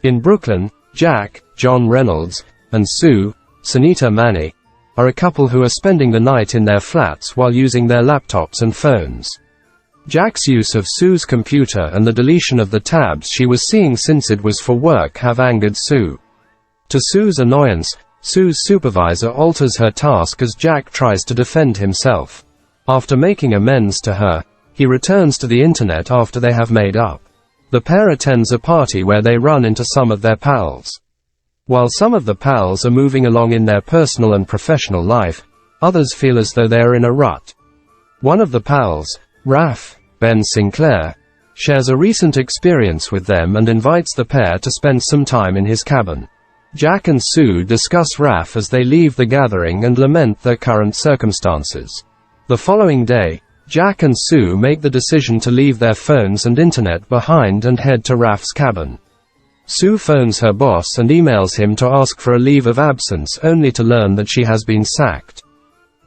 In Brooklyn, Jack, John Reynolds, and Sue, Sunita Mani, are a couple who are spending the night in their flats while using their laptops and phones. Jack's use of Sue's computer and the deletion of the tabs she was seeing since it was for work have angered Sue. To Sue's annoyance, Sue's supervisor alters her task as Jack tries to defend himself. After making amends to her, he returns to the internet after they have made up. The pair attends a party where they run into some of their pals. While some of the pals are moving along in their personal and professional life, others feel as though they are in a rut. One of the pals, Raph, Ben Sinclair, shares a recent experience with them and invites the pair to spend some time in his cabin. Jack and Sue discuss Raph as they leave the gathering and lament their current circumstances. The following day, Jack and Sue make the decision to leave their phones and internet behind and head to Raph's cabin. Sue phones her boss and emails him to ask for a leave of absence only to learn that she has been sacked.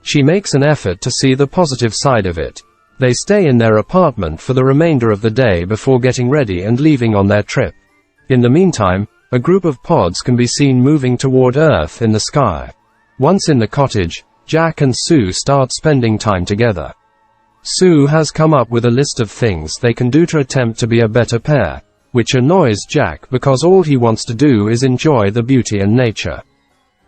She makes an effort to see the positive side of it. They stay in their apartment for the remainder of the day before getting ready and leaving on their trip. In the meantime, a group of pods can be seen moving toward Earth in the sky. Once in the cottage, Jack and Sue start spending time together. Sue has come up with a list of things they can do to attempt to be a better pair, which annoys Jack because all he wants to do is enjoy the beauty and nature.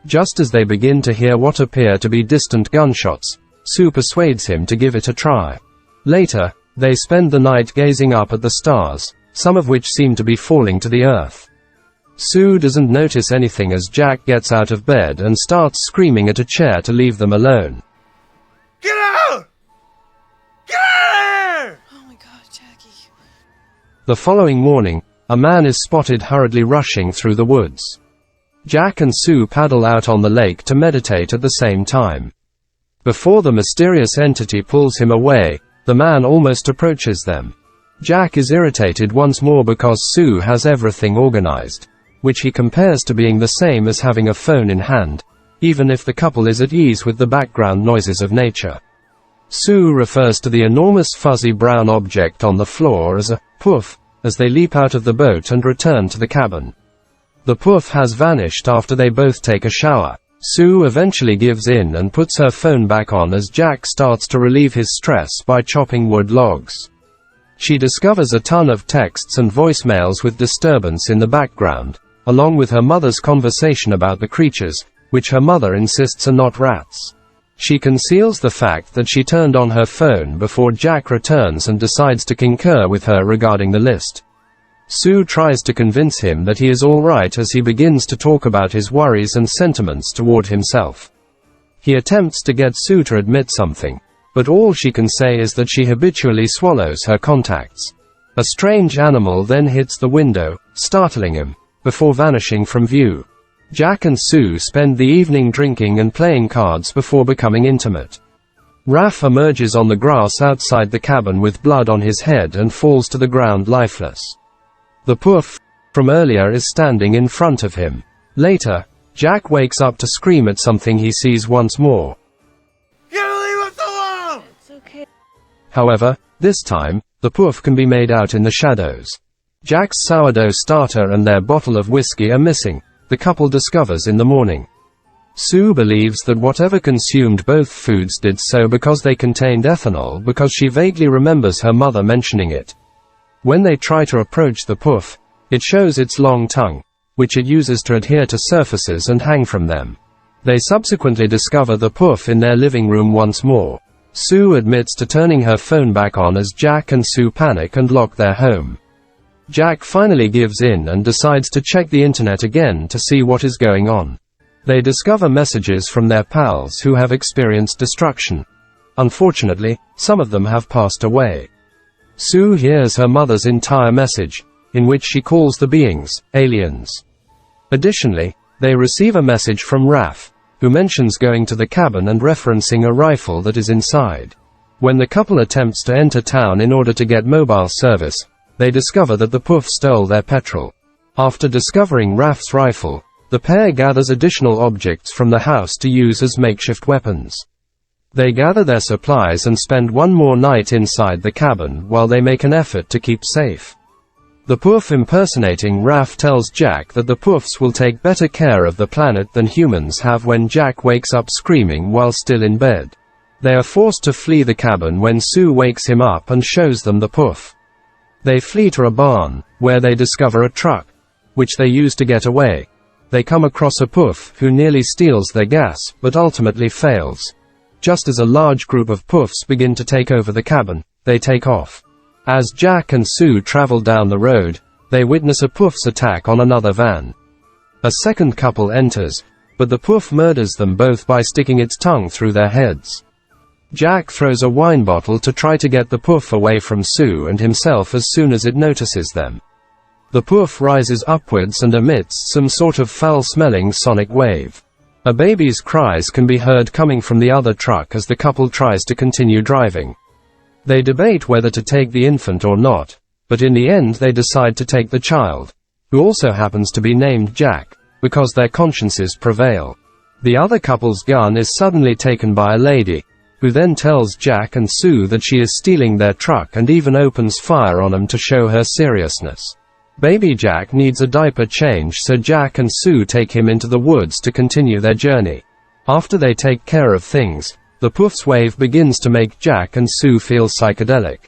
Just as they begin to hear what appear to be distant gunshots, Sue persuades him to give it a try. Later, they spend the night gazing up at the stars, some of which seem to be falling to the earth. Sue doesn't notice anything as Jack gets out of bed and starts screaming at a chair to leave them alone. Get out! Get out of here! Oh my god, Jackie. The following morning, a man is spotted hurriedly rushing through the woods. Jack and Sue paddle out on the lake to meditate at the same time. Before the mysterious entity pulls him away, the man almost approaches them. Jack is irritated once more because Sue has everything organized, which he compares to being the same as having a phone in hand, even if the couple is at ease with the background noises of nature. Sue refers to the enormous fuzzy brown object on the floor as a poof, as they leap out of the boat and return to the cabin. The poof has vanished after they both take a shower. Sue eventually gives in and puts her phone back on as Jack starts to relieve his stress by chopping wood logs. She discovers a ton of texts and voicemails with disturbance in the background, along with her mother's conversation about the creatures, which her mother insists are not rats. She conceals the fact that she turned on her phone before Jack returns and decides to concur with her regarding the list. Sue tries to convince him that he is alright as he begins to talk about his worries and sentiments toward himself. He attempts to get Sue to admit something, but all she can say is that she habitually swallows her contacts. A strange animal then hits the window, startling him, before vanishing from view. Jack and Sue spend the evening drinking and playing cards before becoming intimate. Raph emerges on the grass outside the cabin with blood on his head and falls to the ground lifeless. The poof from earlier is standing in front of him. Later, Jack wakes up to scream at something he sees once more. You gotta leave us alone! It's okay. However, this time, the poof can be made out in the shadows. Jack's sourdough starter and their bottle of whiskey are missing, the couple discovers in the morning. Sue believes that whatever consumed both foods did so because they contained ethanol because she vaguely remembers her mother mentioning it. When they try to approach the poof, it shows its long tongue, which it uses to adhere to surfaces and hang from them. They subsequently discover the poof in their living room once more. Sue admits to turning her phone back on as Jack and Sue panic and lock their home. Jack finally gives in and decides to check the internet again to see what is going on. They discover messages from their pals who have experienced destruction. Unfortunately, some of them have passed away. Sue hears her mother's entire message, in which she calls the beings aliens. Additionally, they receive a message from Raph, who mentions going to the cabin and referencing a rifle that is inside. When the couple attempts to enter town in order to get mobile service, they discover that the poof stole their petrol. After discovering Raph's rifle, the pair gathers additional objects from the house to use as makeshift weapons. They gather their supplies and spend one more night inside the cabin while they make an effort to keep safe. The Poof impersonating Raph tells Jack that the Poofs will take better care of the planet than humans have when Jack wakes up screaming while still in bed. They are forced to flee the cabin when Sue wakes him up and shows them the Poof. They flee to a barn, where they discover a truck, which they use to get away. They come across a Poof who nearly steals their gas, but ultimately fails. Just as a large group of Poofs begin to take over the cabin, they take off. As Jack and Sue travel down the road, they witness a Poof's attack on another van. A second couple enters, but the Poof murders them both by sticking its tongue through their heads. Jack throws a wine bottle to try to get the Poof away from Sue and himself as soon as it notices them. The Poof rises upwards and emits some sort of foul-smelling sonic wave. A baby's cries can be heard coming from the other truck as the couple tries to continue driving. They debate whether to take the infant or not, but in the end they decide to take the child, who also happens to be named Jack, because their consciences prevail. The other couple's gun is suddenly taken by a lady, who then tells Jack and Sue that she is stealing their truck and even opens fire on them to show her seriousness. Baby Jack needs a diaper change, so Jack and Sue take him into the woods to continue their journey. After they take care of things, the Poof's wave begins to make Jack and Sue feel psychedelic.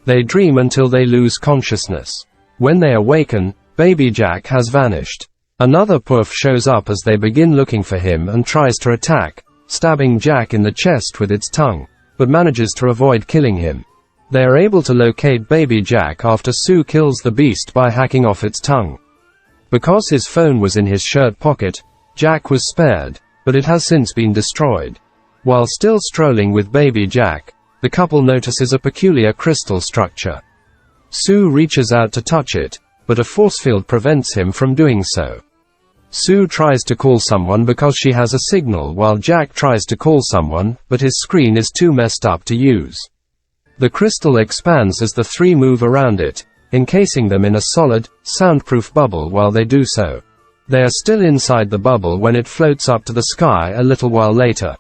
They dream until they lose consciousness. When they awaken, baby Jack has vanished. Another Poof shows up as they begin looking for him and tries to attack, stabbing Jack in the chest with its tongue, but manages to avoid killing him. They are able to locate baby Jack after Sue kills the beast by hacking off its tongue. Because his phone was in his shirt pocket, Jack was spared, but it has since been destroyed. While still strolling with baby Jack, the couple notices a peculiar crystal structure. Sue reaches out to touch it, but a force field prevents him from doing so. Sue tries to call someone because she has a signal, while Jack tries to call someone, but his screen is too messed up to use. The crystal expands as the three move around it, encasing them in a solid, soundproof bubble while they do so. They are still inside the bubble when it floats up to the sky a little while later.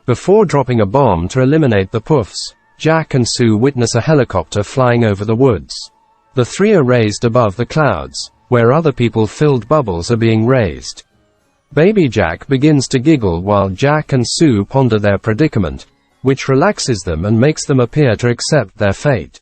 Before dropping a bomb to eliminate the Poofs, Jack and Sue witness a helicopter flying over the woods. The three are raised above the clouds, where other people-filled bubbles are being raised. Baby Jack begins to giggle while Jack and Sue ponder their predicament, which relaxes them and makes them appear to accept their fate.